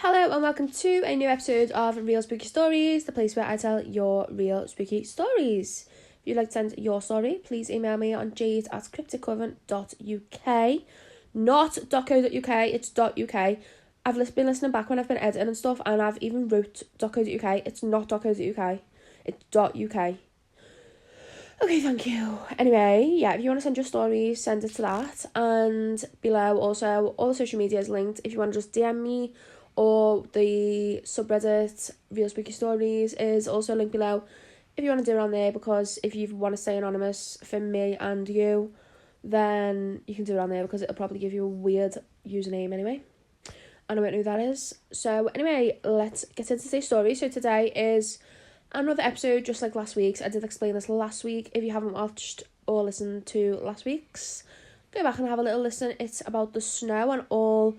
Hello and welcome to a new episode of Real Spooky Stories, the place where I tell your real spooky stories. If you'd like to send your story, please email me on jade@crypticcoven.uk. Not .co.uk, it's .uk. I've been listening back when I've been editing and stuff, and I've even wrote .co.uk. It's not .co.uk, it's .uk. Okay, thank you. Anyway, yeah, if you want to send your stories, send it to that. And below also, all the social media is linked. If you want to just DM me, or the subreddit Real Spooky Stories is also linked below if you want to do it on there, because if you want to stay anonymous for me and you, then you can do it on there because it'll probably give you a weird username anyway. And I won't know who that is. So anyway, let's get into today's story. So today is another episode just like last week's. I did explain this last week. If you haven't watched or listened to last week's, go back and have a little listen. It's about the snow and all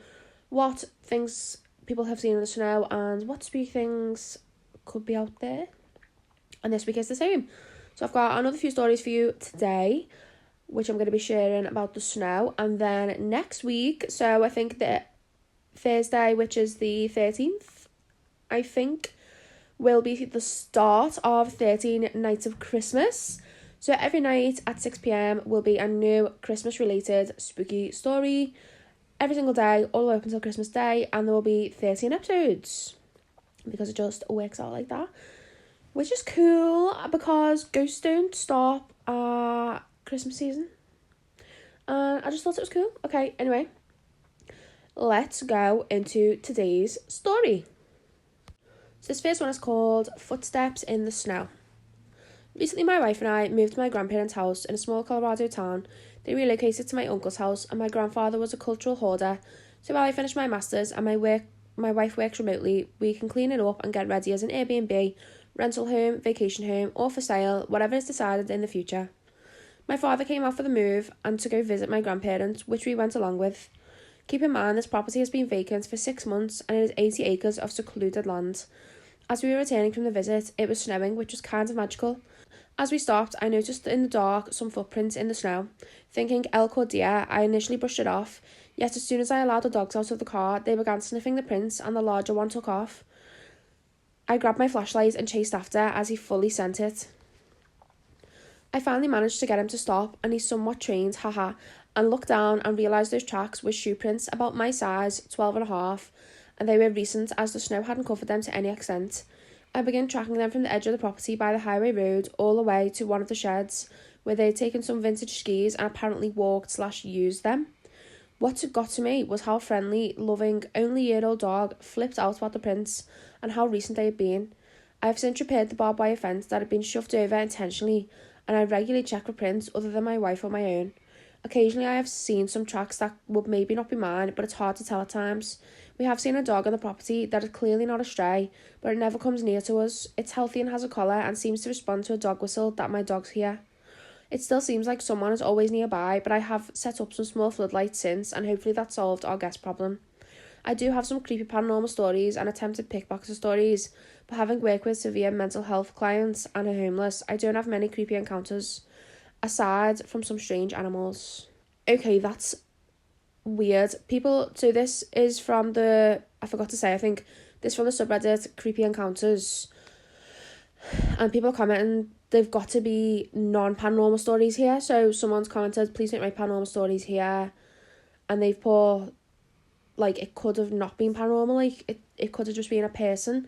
what things people have seen in the snow and what spooky things could be out there. And this week is the same. So I've got another few stories for you today, which I'm going to be sharing about the snow. And then next week, so I think that Thursday, which is the 13th, I think, will be the start of 13 Nights of Christmas. So every night at 6 p.m. will be a new Christmas related spooky story. Every single day, all the way up until Christmas Day, and there will be 13 episodes because it just works out like that, which is cool because ghosts don't stop at Christmas season. And I just thought it was cool. Okay, anyway, let's go into today's story. So this first one is called Footsteps in the Snow. Recently, my wife and I moved to my grandparents' house in a small Colorado town. They relocated to my uncle's house, and my grandfather was a cultural hoarder. So while I finished my masters and my wife works remotely, we can clean it up and get ready as an Airbnb, rental home, vacation home, or for sale, whatever is decided in the future. My father came out for the move and to go visit my grandparents, which we went along with. Keep in mind, this property has been vacant for 6 months and it is 80 acres of secluded land. As we were returning from the visit, it was snowing, which was kind of magical. As we stopped, I noticed in the dark some footprints in the snow. Thinking elk or deer, I initially brushed it off, yet as soon as I allowed the dogs out of the car, they began sniffing the prints and the larger one took off. I grabbed my flashlight and chased after as he fully sent it. I finally managed to get him to stop, and he's somewhat trained, and looked down and realised those tracks were shoe prints about my size, 12 and a half, and they were recent as the snow hadn't covered them to any extent. I began tracking them from the edge of the property by the highway road all the way to one of the sheds where they had taken some vintage skis and apparently walked/used them. What got to me was how friendly, loving, only-year-old dog flipped out about the prints and how recent they had been. I have since repaired the barbed wire fence that had been shoved over intentionally, and I regularly check for prints other than my wife or my own. Occasionally I have seen some tracks that would maybe not be mine, but it's hard to tell at times. We have seen a dog on the property that is clearly not a stray, but it never comes near to us. It's healthy and has a collar and seems to respond to a dog whistle that my dogs hear. It still seems like someone is always nearby, but I have set up some small floodlights since, and hopefully that solved our guest problem. I do have some creepy paranormal stories and attempted pickpocket stories, but having worked with severe mental health clients and are homeless, I don't have many creepy encounters, aside from some strange animals. Okay, that's weird. So this is from I forgot to say, I think this from the subreddit Creepy Encounters, and people are commenting they've got to be non-paranormal stories here. So someone's commented, please don't write paranormal stories here, and they've put like it could have not been paranormal, like it could have just been a person.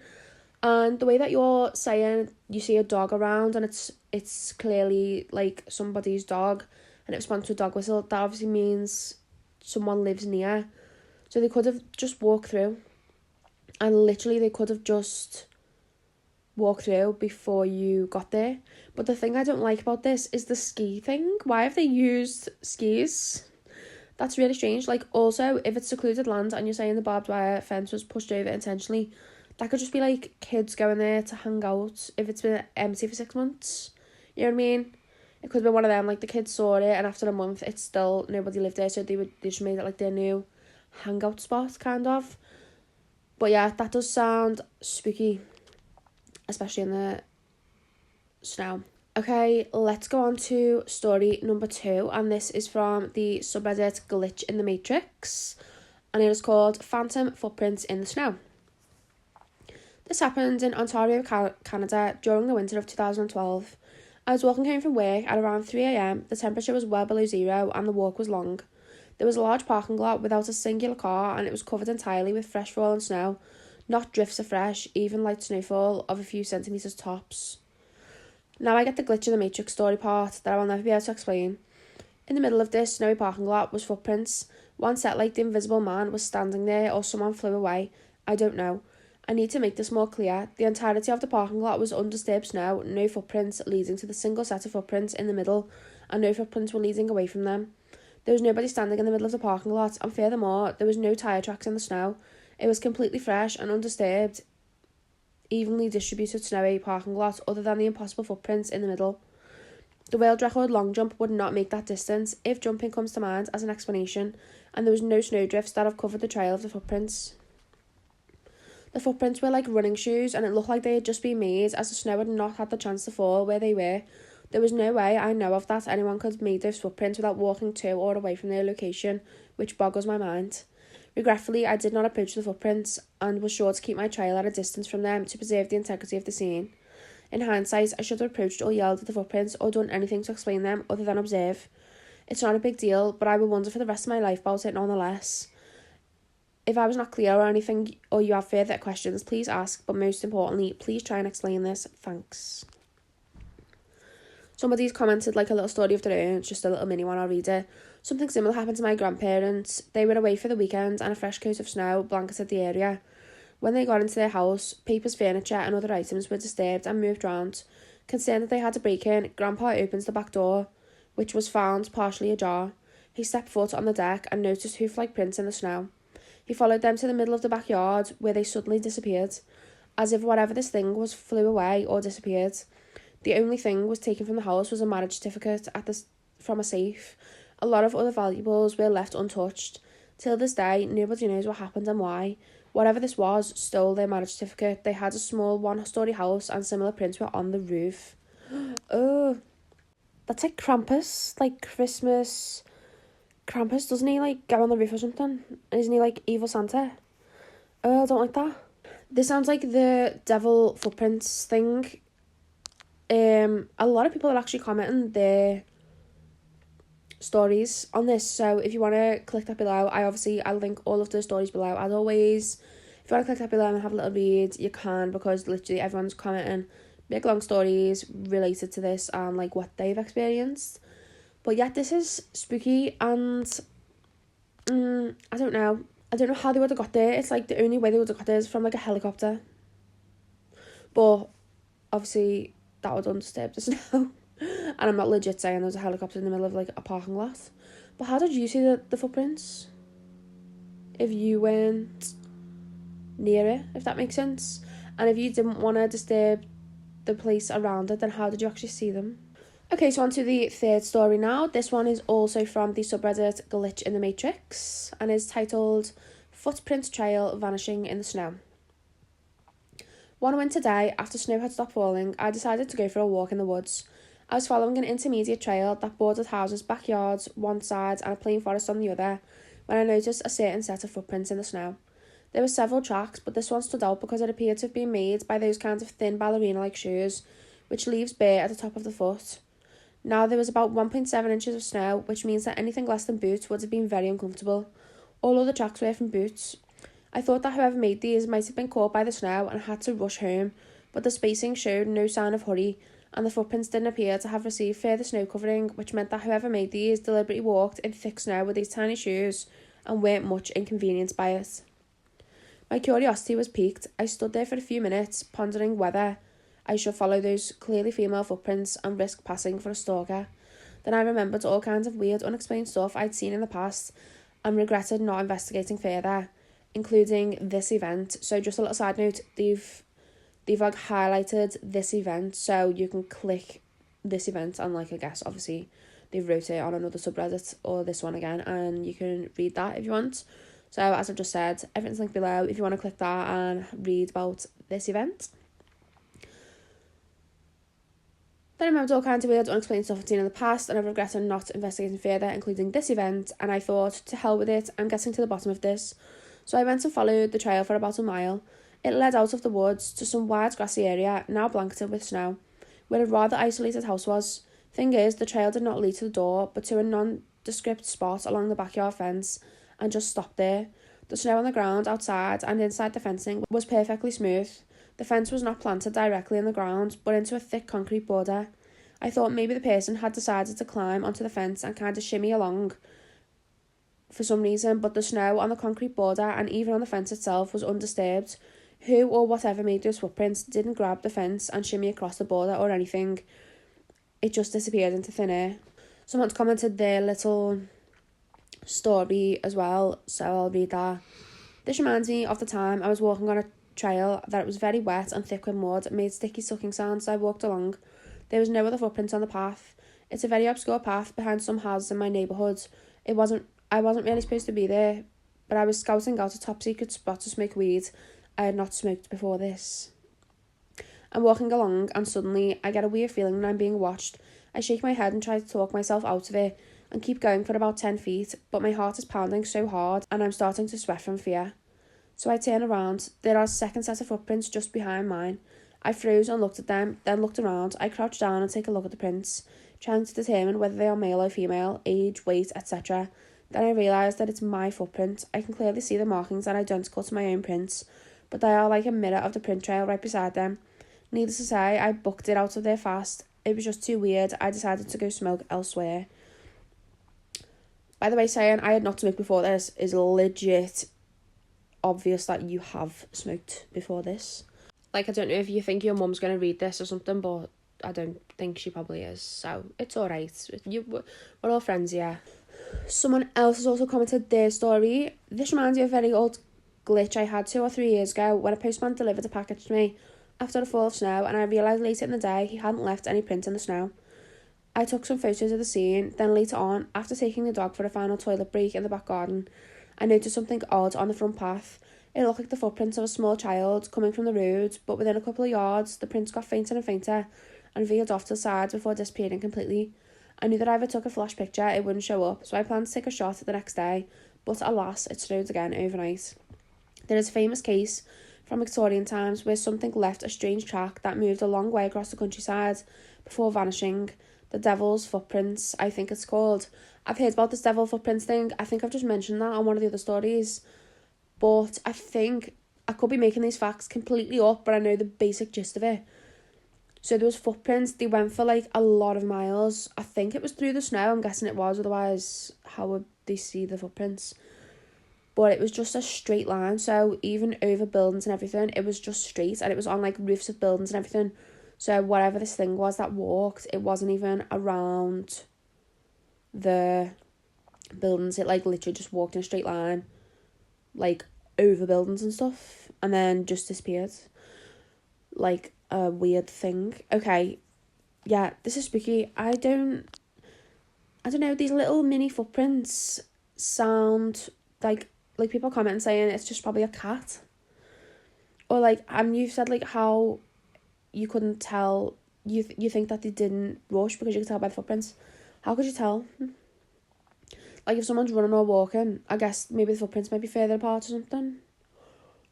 And the way that you're saying you see a dog around and it's clearly like somebody's dog and it responds to a dog whistle, that obviously means someone lives near. So they could have just walked through, and literally they could have just walked through before you got there. But the thing I don't like about this is the ski thing. Why have they used skis? That's really strange. Like, also, if it's secluded land and you're saying the barbed wire fence was pushed over intentionally, that could just be like kids going there to hang out if it's been empty for 6 months. You know what I mean? It could have been one of them, like the kids saw it and after a month it's still nobody lived there, so they just made it like their new hangout spot, kind of. But yeah, that does sound spooky, especially in the snow. Okay, let's go on to story number 2, and this is from the subreddit Glitch in the Matrix, and it is called Phantom Footprints in the Snow. This happened in Ontario, Canada during the winter of 2012. I was walking home from work at around 3 a.m. The temperature was well below zero and the walk was long. There was a large parking lot without a singular car and it was covered entirely with fresh fallen snow, not drifts of fresh, even light snowfall of a few centimetres tops. Now I get the glitch in the Matrix story part that I will never be able to explain. In the middle of this snowy parking lot was footprints. One set like the Invisible Man was standing there or someone flew away. I don't know. I need to make this more clear. The entirety of the parking lot was undisturbed snow, no footprints leading to the single set of footprints in the middle, and no footprints were leading away from them. There was nobody standing in the middle of the parking lot, and furthermore, there was no tyre tracks in the snow. It was completely fresh and undisturbed, evenly distributed snowy parking lot other than the impossible footprints in the middle. The world record long jump would not make that distance if jumping comes to mind as an explanation, and there was no snowdrifts that have covered the trail of the footprints. The footprints were like running shoes and it looked like they had just been made as the snow had not had the chance to fall where they were. There was no way I know of that anyone could have made those footprints without walking to or away from their location, which boggles my mind. Regretfully, I did not approach the footprints and was sure to keep my trail at a distance from them to preserve the integrity of the scene. In hindsight, I should have approached or yelled at the footprints or done anything to explain them other than observe. It's not a big deal, but I will wonder for the rest of my life about it nonetheless. If I was not clear or anything, or you have further questions, please ask, but most importantly, please try and explain this. Thanks. Somebody's commented like a little story of their own, just a little mini one, I'll read it. Something similar happened to my grandparents. They were away for the weekend and a fresh coat of snow blanketed the area. When they got into their house, papers, furniture and other items were disturbed and moved round. Concerned that they had to break in, Grandpa opens the back door, which was found partially ajar. He stepped foot on the deck and noticed hoof-like prints in the snow. He followed them to the middle of the backyard, where they suddenly disappeared, as if whatever this thing was flew away or disappeared. The only thing was taken from the house was a marriage certificate from a safe. A lot of other valuables were left untouched. Till this day, nobody knows what happened and why. Whatever this was stole their marriage certificate. They had a small one-story house and similar prints were on the roof. Oh, that's like Krampus, like Christmas. Krampus, doesn't he like go on the roof or something? Isn't he like evil Santa? Oh, I don't like that. This sounds like the devil footprints thing. A lot of people are actually commenting their stories on this, so if you want to click that below, I'll link all of the stories below as always. If you want to click that below and have a little read, you can, because literally everyone's commenting big long stories related to this and like what they've experienced. But yeah, this is spooky and I don't know how they would have got there. It's like the only way they would have got there is from like a helicopter, but obviously that would undisturb the snow. And I'm not legit saying there's a helicopter in the middle of like a parking lot. But how did you see the footprints if you weren't near it, if that makes sense? And if you didn't want to disturb the place around it, then how did you actually see them? Okay, so on to the third story now. This one is also from the subreddit Glitch in the Matrix and is titled Footprint Trail Vanishing in the Snow. One winter day, after snow had stopped falling, I decided to go for a walk in the woods. I was following an intermediate trail that bordered houses, backyards, one side and a plain forest on the other, when I noticed a certain set of footprints in the snow. There were several tracks, but this one stood out because it appeared to have been made by those kinds of thin ballerina-like shoes, which leaves bare at the top of the foot. Now there was about 1.7 inches of snow, which means that anything less than boots would have been very uncomfortable. All other tracks were from boots. I thought that whoever made these might have been caught by the snow and had to rush home, but the spacing showed no sign of hurry, and the footprints didn't appear to have received further snow covering, which meant that whoever made these deliberately walked in thick snow with these tiny shoes and weren't much inconvenienced by it. My curiosity was piqued. I stood there for a few minutes, pondering whether I should follow those clearly female footprints and risk passing for a stalker. Then I remembered all kinds of weird, unexplained stuff I'd seen in the past and regretted not investigating further, including this event. So just a little side note, they've like highlighted this event, so you can click this event and like I guess obviously they've wrote it on another subreddit or this one again, and you can read that if you want. So as I've just said, everything's linked below if you want to click that and read about this event. Then I remembered all kinds of weird, unexplained stuff I'd seen in the past, and I've regretted not investigating further, including this event, and I thought, to hell with it, I'm getting to the bottom of this. So I went and followed the trail for about a mile. It led out of the woods to some wide grassy area, now blanketed with snow, where a rather isolated house was. Thing is, the trail did not lead to the door, but to a nondescript spot along the backyard fence, and just stopped there. The snow on the ground outside and inside the fencing was perfectly smooth. The fence was not planted directly in the ground, but into a thick concrete border. I thought maybe the person had decided to climb onto the fence and kind of shimmy along for some reason, but the snow on the concrete border and even on the fence itself was undisturbed. Who or whatever made those footprints didn't grab the fence and shimmy across the border or anything. It just disappeared into thin air. Someone's commented their little story as well, so I'll read that. This reminds me of the time I was walking on a trail that it was very wet and thick with mud, made sticky sucking sounds as I walked along. There was no other footprints on the path. It's a very obscure path behind some houses in my neighbourhood. I wasn't really supposed to be there, but I was scouting out a top secret spot to smoke weed. I had not smoked before this. I'm walking along and suddenly I get a weird feeling that I'm being watched. I shake my head and try to talk myself out of it and keep going for about 10 feet, but my heart is pounding so hard and I'm starting to sweat from fear. So I turn around. There are a second set of footprints just behind mine. I froze and looked at them, then looked around. I crouched down and take a look at the prints, trying to determine whether they are male or female, age, weight, etc. Then I realise that it's my footprint. I can clearly see the markings are identical to my own prints, but they are like a mirror of the print trail right beside them. Needless to say, I booked it out of there fast. It was just too weird. I decided to go smoke elsewhere. By the way, saying I had not smoked before this is legit obvious that you have smoked before this. Like, I don't know if you think your mum's going to read this or something, but I don't think she probably is. So, it's alright. We're all friends, yeah. Someone else has also commented their story. This reminds me of a very old glitch I had 2 or 3 years ago when a postman delivered a package to me after a fall of snow, and I realised later in the day he hadn't left any print in the snow. I took some photos of the scene, then later on, after taking the dog for a final toilet break in the back garden, I noticed something odd on the front path. It looked like the footprints of a small child coming from the road, but within a couple of yards, the prints got fainter and fainter and veered off to the sides before disappearing completely. I knew that if I took a flash picture, it wouldn't show up, so I planned to take a shot the next day, but alas, it snowed again overnight. There is a famous case from Victorian times where something left a strange track that moved a long way across the countryside before vanishing. The Devil's Footprints, I think it's called. I've heard about this Devil Footprints thing. I think I've just mentioned that on one of the other stories. But I think I could be making these facts completely up, but I know the basic gist of it. So there was footprints. They went for like a lot of miles. I think it was through the snow. I'm guessing it was. Otherwise, how would they see the footprints? But it was just a straight line. So even over buildings and everything, it was just straight. And it was on like roofs of buildings and everything. So whatever this thing was that walked, it wasn't even around the buildings. It like literally just walked in a straight line, like over buildings and stuff, and then just disappeared. Like a weird thing. Okay, yeah, this is spooky. I don't know, these little mini footprints sound like people comment saying it's just probably a cat. Or like, you've said like how you couldn't tell, you think that they didn't rush because you could tell by the footprints. How could you tell? Like, if someone's running or walking, I guess maybe the footprints might be further apart or something.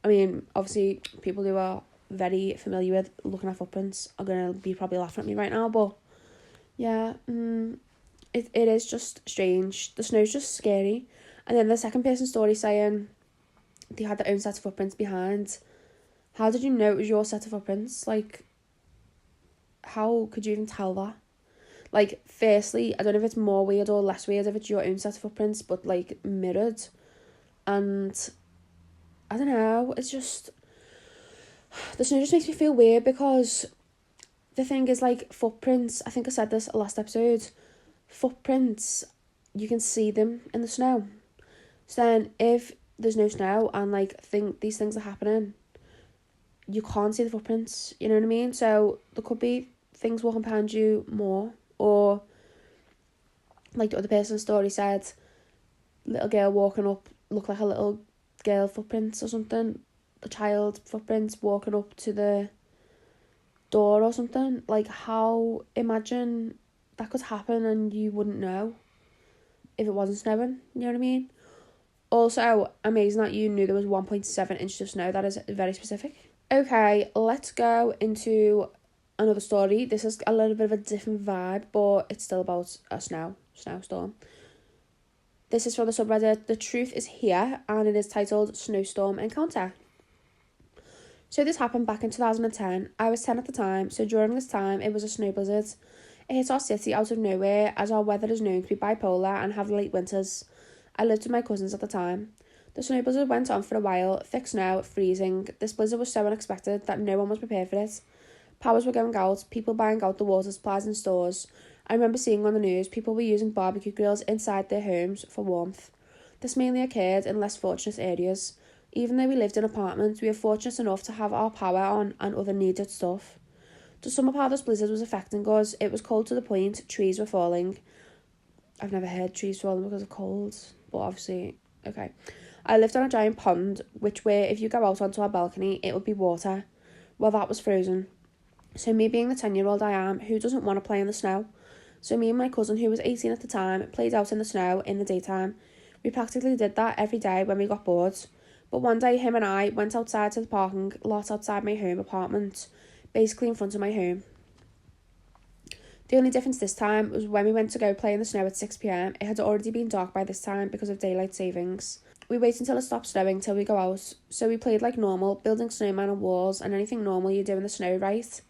I mean, obviously, people who are very familiar with looking at footprints are going to be probably laughing at me right now, but yeah, it is just strange. The snow's just scary. And then the second person story saying they had their own set of footprints behind. How did you know it was your set of footprints? Like, how could you even tell that? Like, firstly, I don't know if it's more weird or less weird if it's your own set of footprints, but like mirrored. And I don't know, it's just, the snow just makes me feel weird because the thing is, like, footprints, I think I said this last episode, footprints, you can see them in the snow. So then if there's no snow and like these things are happening, you can't see the footprints, you know what I mean? So there could be things walking behind you more, or like the other person's story said, little girl walking up, look like a little girl footprints or something, a child footprints walking up to the door or something. Like, how, imagine that could happen and you wouldn't know if it wasn't snowing, you know what I mean? Also, amazing that you knew there was 1.7 inches of snow. That is very specific. Okay, let's go into another story. This is a little bit of a different vibe, but it's still about a snowstorm. This is from the subreddit The Truth Is Here, and it is titled Snowstorm Encounter. So this happened back in 2010. I was 10 at the time, so during this time it was a snow blizzard. It hit our city out of nowhere, as our weather is known to be bipolar and have late winters. I lived with my cousins at the time. The snow blizzard went on for a while, thick snow, freezing. This blizzard was so unexpected that no one was prepared for it. Powers were going out, people buying out the water supplies in stores. I remember seeing on the news people were using barbecue grills inside their homes for warmth. This mainly occurred in less fortunate areas. Even though we lived in apartments, we were fortunate enough to have our power on and other needed stuff. To sum up how this blizzard was affecting us, it was cold to the point trees were falling. I've never heard trees falling because of cold, but obviously, okay. I lived on a giant pond, which where if you go out onto our balcony, it would be water. Well, that was frozen. So me being the 10-year-old I am, who doesn't want to play in the snow? So me and my cousin, who was 18 at the time, played out in the snow in the daytime. We practically did that every day when we got bored. But one day, him and I went outside to the parking lot outside my home apartment, basically in front of my home. The only difference this time was when we went to go play in the snow at 6 p.m, it had already been dark by this time because of daylight savings. We wait until it stops snowing till we go out, so we played like normal, building snowman on walls and anything normal you do in the snow, right?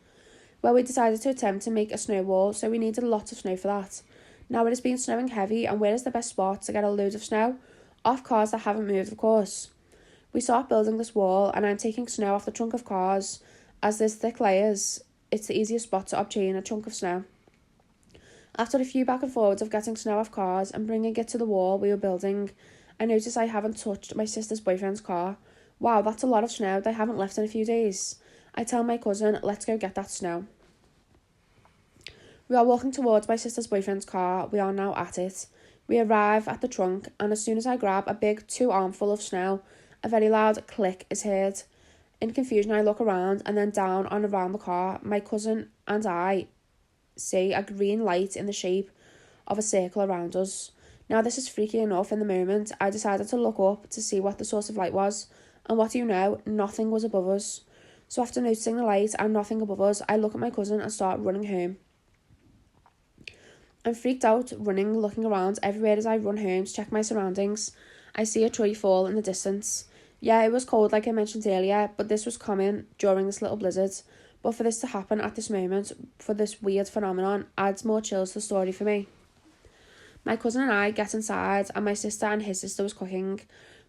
Well, we decided to attempt to make a snow wall, so we needed lots of snow for that. Now it has been snowing heavy, and where is the best spot to get a load of snow? Off cars that haven't moved, of course. We start building this wall, and I'm taking snow off the trunk of cars. As there's thick layers, it's the easiest spot to obtain a chunk of snow. After a few back and forwards of getting snow off cars and bringing it to the wall we were building, I noticed I haven't touched my sister's boyfriend's car. Wow, that's a lot of snow they haven't left in a few days. I tell my cousin, let's go get that snow. We are walking towards my sister's boyfriend's car. We are now at it. We arrive at the trunk, and as soon as I grab a big 2-armful of snow, a very loud click is heard. In confusion, I look around and then down and around the car. My cousin and I see a green light in the shape of a circle around us. Now, this is freaky enough. In the moment, I decided to look up to see what the source of light was, and what do you know, nothing was above us. So after noticing the light and nothing above us, I look at my cousin and start running home. I'm freaked out, running, looking around everywhere as I run home to check my surroundings. I see a tree fall in the distance. Yeah, it was cold like I mentioned earlier, but this was common during this little blizzard. But for this to happen at this moment, for this weird phenomenon, adds more chills to the story for me. My cousin and I get inside, and my sister and his sister was cooking.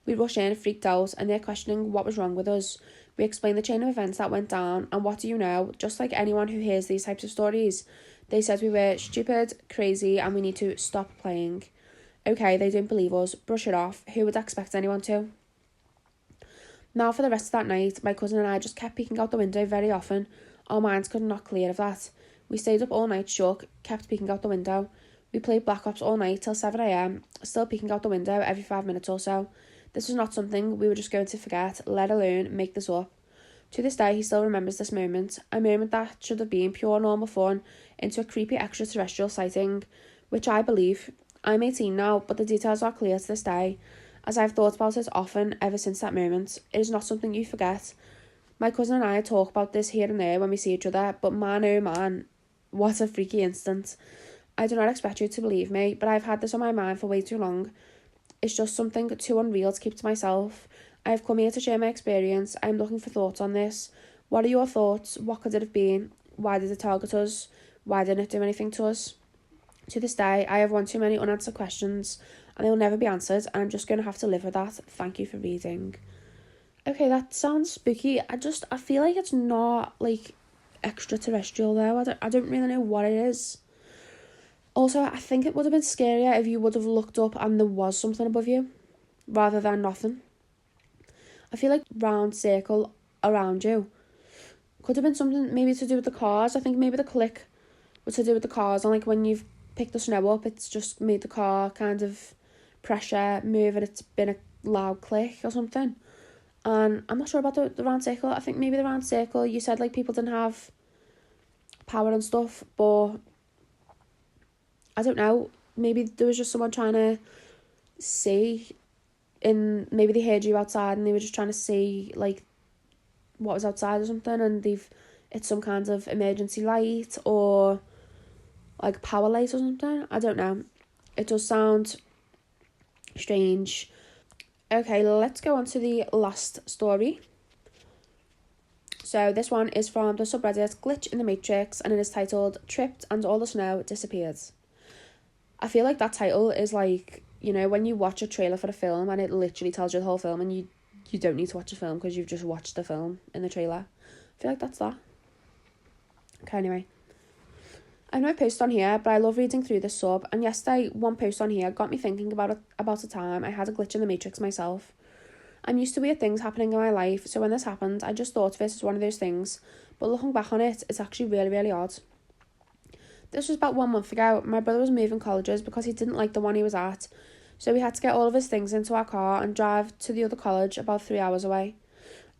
We rush in, freaked out, and they're questioning what was wrong with us. We explain the chain of events that went down, and what do you know, just like anyone who hears these types of stories, they said we were stupid, crazy, and we need to stop playing. Okay, they don't believe us, brush it off, who would expect anyone to? Now for the rest of that night, my cousin and I just kept peeking out the window very often. Our minds could not clear of that. We stayed up all night shook, kept peeking out the window. We played Black Ops all night till 7 a.m, still peeking out the window every 5 minutes or so. This was not something we were just going to forget, let alone make this up. To this day, he still remembers this moment, a moment that should have been pure normal fun, into a creepy extraterrestrial sighting, which I believe. I'm 18 now, but the details are clear to this day, as I've thought about it often ever since that moment. It is not something you forget. My cousin and I talk about this here and there when we see each other, but man oh man, what a freaky instant. I do not expect you to believe me, but I've had this on my mind for way too long. It's just something too unreal to keep to myself. I've come here to share my experience. I'm looking for thoughts on this. What are your thoughts? What could it have been? Why did it target us? Why didn't it do anything to us? To this day, I have one too many unanswered questions, and they will never be answered, and I'm just going to have to live with that. Thank you for reading. Okay, that sounds spooky. I feel like it's not, like, extraterrestrial, though. I don't really know what it is. Also, I think it would have been scarier if you would have looked up and there was something above you, rather than nothing. I feel like round circle around you could have been something maybe to do with the cars. I think maybe the click was to do with the cars, and like when you've picked the snow up, it's just made the car kind of pressure move, and it's been a loud click or something. And I'm not sure about the round circle. I think maybe the round circle, you said like people didn't have power and stuff, but I don't know, maybe there was just someone trying to see maybe they heard you outside and they were just trying to see like what was outside or something, and it's some kind of emergency light or like power light or something. I don't know. It does sound strange. Okay, let's go on to the last story. So this one is from the subreddit Glitch in the Matrix, and it is titled Tripped and All the Snow Disappeared. I feel like that title is like, you know, when you watch a trailer for a film and it literally tells you the whole film, and you don't need to watch the film because you've just watched the film in the trailer. I feel like that's that. Okay, anyway. I have no post on here, but I love reading through this sub, and yesterday one post on here got me thinking about a time I had a glitch in the Matrix myself. I'm used to weird things happening in my life, so when this happened, I just thought of it as one of those things, but looking back on it, it's actually really, really odd. This was about 1 month ago. My brother was moving colleges because he didn't like the one he was at, so we had to get all of his things into our car and drive to the other college about 3 hours away.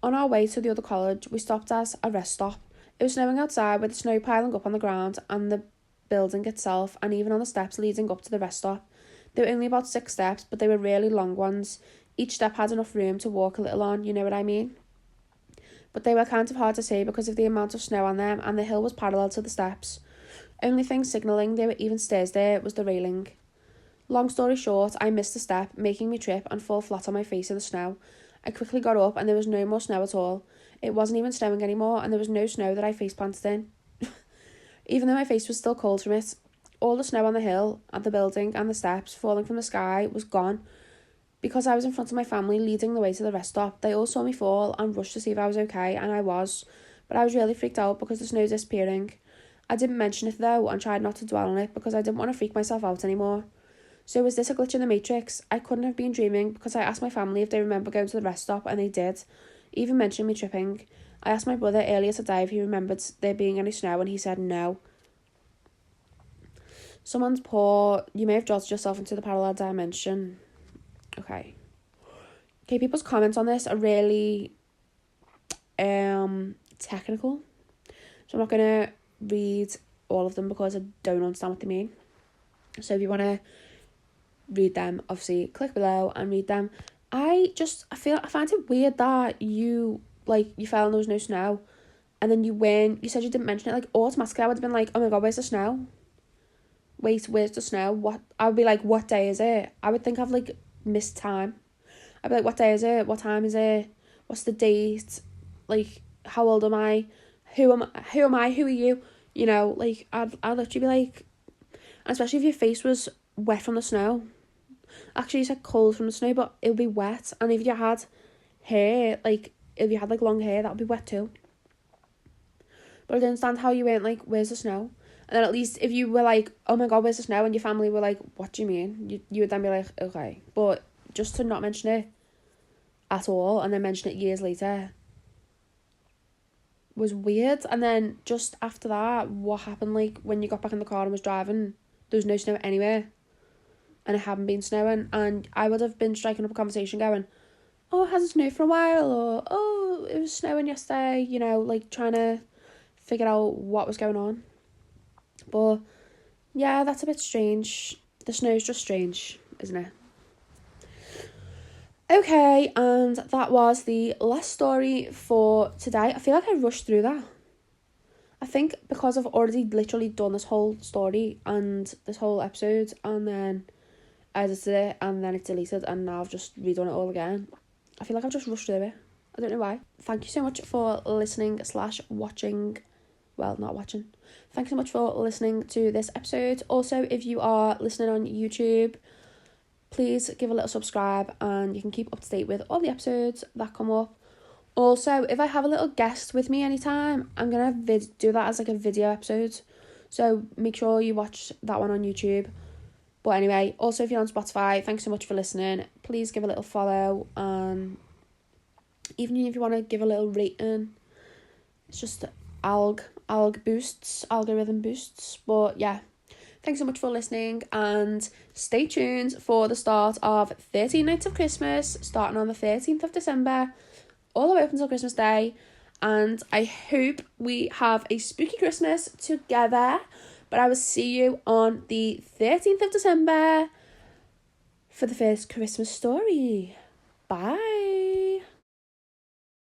On our way to the other college, we stopped at a rest stop. It was snowing outside with the snow piling up on the ground and the building itself, and even on the steps leading up to the rest stop. There were only about 6 steps, but they were really long ones. Each step had enough room to walk a little on, you know what I mean? But they were kind of hard to see because of the amount of snow on them, and the hill was parallel to the steps. Only thing signalling there were even stairs there was the railing. Long story short, I missed a step, making me trip and fall flat on my face in the snow. I quickly got up and there was no more snow at all. It wasn't even snowing anymore, and there was no snow that I face planted in. Even though my face was still cold from it, all the snow on the hill, and the building, and the steps falling from the sky was gone. Because I was in front of my family leading the way to the rest stop, they all saw me fall and rushed to see if I was okay, and I was. But I was really freaked out because the snow was disappearing. I didn't mention it though and tried not to dwell on it because I didn't want to freak myself out anymore. So was this a glitch in the Matrix? I couldn't have been dreaming because I asked my family if they remember going to the rest stop, and they did. Even mentioned me tripping. I asked my brother earlier today if he remembered there being any snow, and he said no. Someone's poor. You may have jotted yourself into the parallel dimension. Okay, people's comments on this are really technical. So I'm not going to read all of them because I don't understand what they mean. So if you want to read them, obviously click below and read them. I find it weird that you fell and there was no snow, and then you said you didn't mention it. Like, automatically I would have been like, oh my god, where's the snow? Wait, where's the snow? What? I would be like, what day is it? I would think I've like missed time. I'd be like, what day is it? What time is it? What's the date? Like, how old am I? Who am I? Who are you? You know, like, I'd literally be like, and especially if your face was wet from the snow. Actually, you said cold from the snow, but it would be wet. And if you had hair, like, if you had like long hair, that would be wet too. But I don't understand how you weren't like, where's the snow? And then at least if you were like, oh my god, where's the snow? And your family were like, what do you mean? You would then be like, okay. But just to not mention it at all and then mention it years later was weird. And then just after that, what happened, like, when you got back in the car and was driving, there was no snow anywhere. And it hadn't been snowing. And I would have been striking up a conversation going, oh, it hasn't snowed for a while. Or, oh, it was snowing yesterday. You know, like, trying to figure out what was going on. But yeah, that's a bit strange. The snow's just strange, isn't it? Okay, and that was the last story for today. I feel like I rushed through that. I think because I've already literally done this whole story and this whole episode, and then I edited it and then it's deleted, and now I've just redone it all again. I feel like I've just rushed through it. I don't know why. Thank you so much for listening / watching. Well, not watching. Thanks so much for listening to this episode. Also, if you are listening on YouTube, please give a little subscribe and you can keep up to date with all the episodes that come up. Also, if I have a little guest with me anytime, I'm going to do that as like a video episode. So make sure you watch that one on YouTube. But anyway, also if you're on Spotify, thanks so much for listening. Please give a little follow. And even if you want to give a little rating, it's just algorithm boosts. But yeah, thanks so much for listening, and stay tuned for the start of 13 Nights of Christmas, starting on the 13th of December, all the way up until Christmas Day. And I hope we have a spooky Christmas together. But I will see you on the 13th of December for the first Christmas story. Bye.